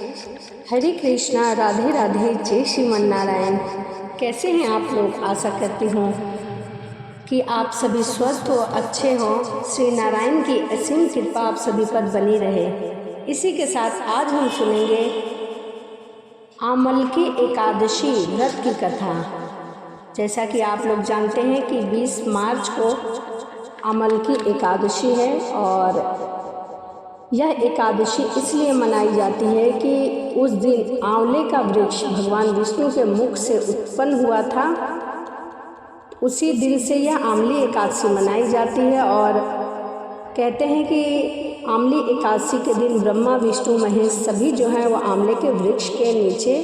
हरे कृष्णा, राधे राधे, जय श्रीमन नारायण। कैसे हैं आप लोग? आशा करती हूँ कि आप सभी स्वस्थ हो, अच्छे हो। श्री नारायण की असीम कृपा आप सभी पर बनी रहे। इसी के साथ आज हम सुनेंगे आमलकी एकादशी व्रत की कथा। जैसा कि आप लोग जानते हैं कि 20 मार्च को आमलकी एकादशी है और यह एकादशी इसलिए मनाई जाती है कि उस दिन आंवले का वृक्ष भगवान विष्णु के मुख से उत्पन्न हुआ था। उसी दिन से यह आंवली एकादशी मनाई जाती है और कहते हैं कि आंवली एकादशी के दिन ब्रह्मा विष्णु महेश सभी जो हैं वो आंवले के वृक्ष के नीचे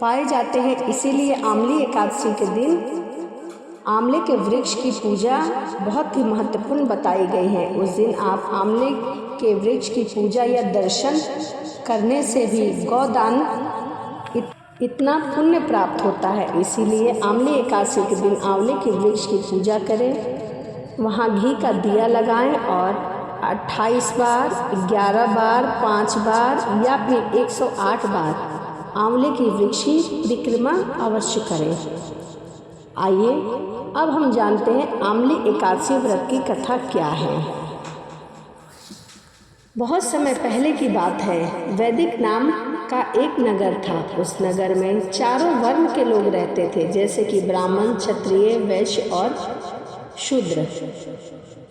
पाए जाते हैं। इसीलिए आंवली एकादशी के दिन आंवले के वृक्ष की पूजा बहुत ही महत्वपूर्ण बताई गई है। उस दिन आप आंवले के वृक्ष की पूजा या दर्शन करने से भी गौदान इतना पुण्य प्राप्त होता है। इसीलिए आंवले एकादशी के दिन आंवले के वृक्ष की पूजा करें, वहाँ घी का दिया लगाएं और 28 बार, 11 बार, 5 बार या फिर 108 बार आंवले की वृक्ष की परिक्रमा अवश्य करें। आइए अब हम जानते हैं आंवली एकादशी व्रत की कथा क्या है। बहुत समय पहले की बात है, वैदिक नाम का एक नगर था। उस नगर में चारों वर्ण के लोग रहते थे, जैसे कि ब्राह्मण, क्षत्रिय, वैश्य और शूद्र।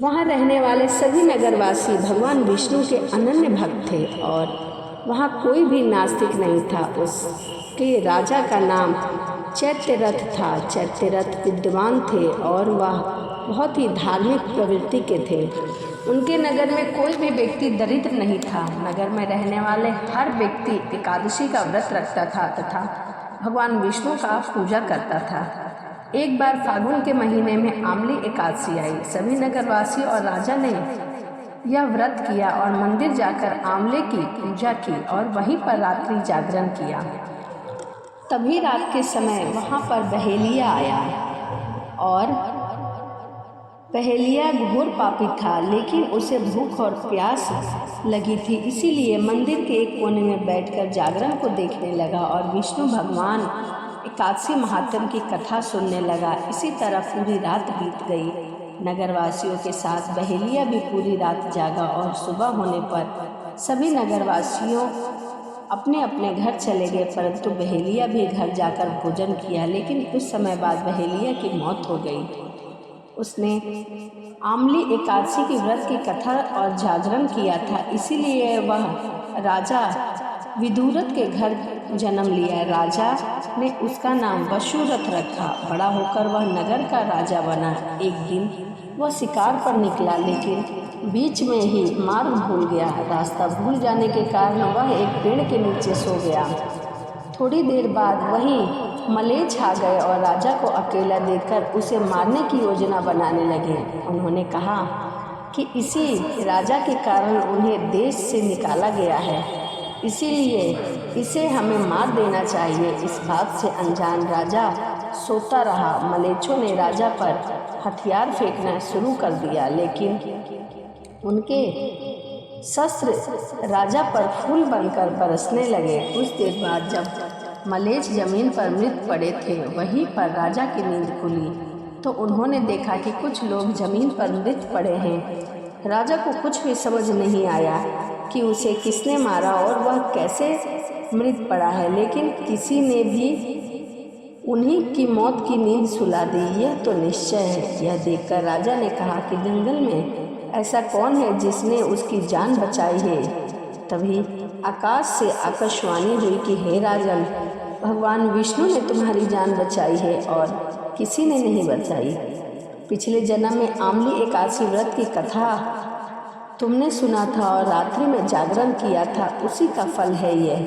वहाँ रहने वाले सभी नगरवासी भगवान विष्णु के अनन्य भक्त थे और वहाँ कोई भी नास्तिक नहीं था। उसके राजा का नाम चैत्यरथ था। चैत्यरथ विद्वान थे और वह बहुत ही धार्मिक प्रवृत्ति के थे। उनके नगर में कोई भी व्यक्ति दरिद्र नहीं था। नगर में रहने वाले हर व्यक्ति एकादशी का व्रत रखता था तथा भगवान विष्णु का पूजा करता था। एक बार फागुन के महीने में आंवली एकादशी आई। सभी नगरवासी और राजा ने यह व्रत किया और मंदिर जाकर आंवले की पूजा की और वहीं पर रात्रि जागरण किया। तभी रात के समय वहाँ पर बहेलिया आया और बहेलिया घोर पापी था, लेकिन उसे भूख और प्यास लगी थी। इसीलिए मंदिर के एक कोने में बैठकर जागरण को देखने लगा और विष्णु भगवान एकादशी महात्म्य की कथा सुनने लगा। इसी तरह पूरी रात बीत गई। नगरवासियों के साथ बहेलिया भी पूरी रात जागा और सुबह होने पर सभी नगरवासियों अपने अपने घर चले गए, परंतु बहेलिया भी घर जाकर भोजन किया। लेकिन कुछ समय बाद बहेलिया की मौत हो गई। उसने आंवली एकादशी की व्रत की कथा और जागरण किया था, इसीलिए वह राजा विदुरथ के घर जन्म लिया। राजा ने उसका नाम वसुरथ रखा। बड़ा होकर वह नगर का राजा बना। एक दिन वह शिकार पर निकला, लेकिन बीच में ही मार्ग भूल गया। रास्ता भूल जाने के कारण वह एक पेड़ के नीचे सो गया। थोड़ी देर बाद वहीं मलेच्छ आ गए और राजा को अकेला देखकर उसे मारने की योजना बनाने लगे। उन्होंने कहा कि इसी राजा के कारण उन्हें देश से निकाला गया है, इसीलिए इसे हमें मार देना चाहिए। इस बात से अनजान राजा सोता रहा। मलेच्छों ने राजा पर हथियार फेंकना शुरू कर दिया, लेकिन उनके शस्त्र राजा पर फूल बनकर बरसने लगे। कुछ देर बाद जब मलेच्छ जमीन पर मृत पड़े थे, वहीं पर राजा की नींद खुली तो उन्होंने देखा कि कुछ लोग जमीन पर मृत पड़े हैं। राजा को कुछ भी समझ नहीं आया कि उसे किसने मारा और वह कैसे मृत पड़ा है, लेकिन किसी ने भी उन्हीं की मौत की नींद सुला दी, यह तो निश्चय है। यह देखकर राजा ने कहा कि जंगल में ऐसा कौन है जिसने उसकी जान बचाई है। तभी आकाश से आकाशवाणी हुई कि हे राजन, भगवान विष्णु ने तुम्हारी जान बचाई है और किसी ने नहीं बचाई। पिछले जन्म में आंवली एकादशी व्रत की कथा तुमने सुना था और रात्रि में जागरण किया था, उसी का फल है यह,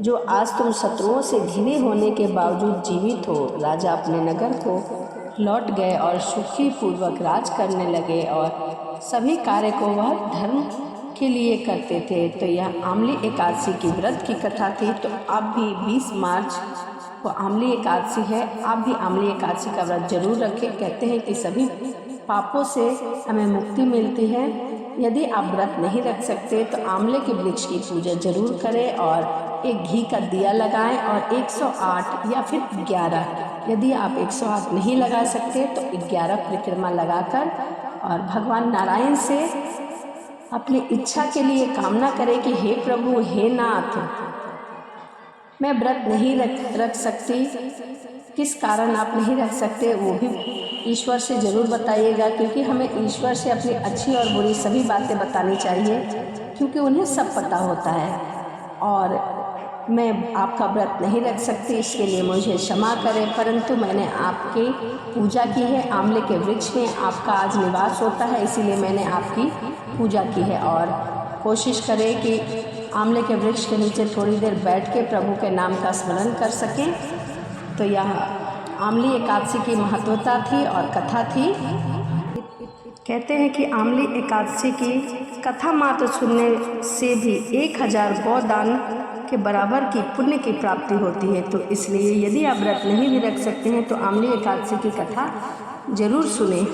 जो आज तुम शत्रुओं से घिरे होने के बावजूद जीवित हो। राजा अपने नगर को लौट गए और सुखी पूर्वक राज करने लगे और सभी कार्य को वह धर्म के लिए करते थे। तो यह आंवली एकादशी की व्रत की कथा थी। तो आप भी 20 मार्च को आंवली एकादशी है, आप भी आंवली एकादशी का व्रत जरूर रखें। कहते हैं कि सभी पापों से हमें मुक्ति मिलती है। यदि आप व्रत नहीं रख सकते तो आंवले के वृक्ष की पूजा जरूर करें और एक घी का दिया लगाएं और 108 या फिर 11, यदि आप 108 नहीं लगा सकते तो 11 परिक्रमा लगाकर और भगवान नारायण से अपनी इच्छा के लिए कामना करें कि हे प्रभु, हे नाथ, मैं व्रत नहीं रख सकती। किस कारण आप नहीं रख सकते वो भी ईश्वर से ज़रूर बताइएगा, क्योंकि हमें ईश्वर से अपनी अच्छी और बुरी सभी बातें बतानी चाहिए, क्योंकि उन्हें सब पता होता है। और मैं आपका व्रत नहीं रख सकती, इसके लिए मुझे क्षमा करें, परंतु मैंने आपकी पूजा की है। आंवले के वृक्ष में आपका आज निवास होता है, इसीलिए मैंने आपकी पूजा की है। और कोशिश करें कि आंवले के वृक्ष के नीचे थोड़ी देर बैठ के प्रभु के नाम का स्मरण कर सकें। तो यह आंवली एकादशी की महत्वता थी और कथा थी। कहते हैं कि आंवली एकादशी की कथा मात्र सुनने से भी 1000 गौदान के बराबर की पुण्य की प्राप्ति होती है। तो इसलिए यदि आप व्रत नहीं भी रख सकते हैं तो आंवली एकादशी की कथा जरूर सुने।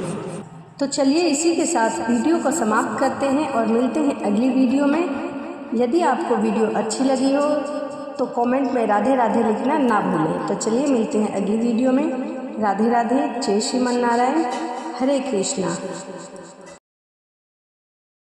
तो चलिए इसी के साथ वीडियो को समाप्त करते हैं और मिलते हैं अगली वीडियो में। यदि आपको वीडियो अच्छी लगी हो तो कमेंट में राधे राधे लिखना ना भूलें। तो चलिए मिलते हैं अगली वीडियो में। राधे राधे, जय श्रीमन नारायण, हरे कृष्णा।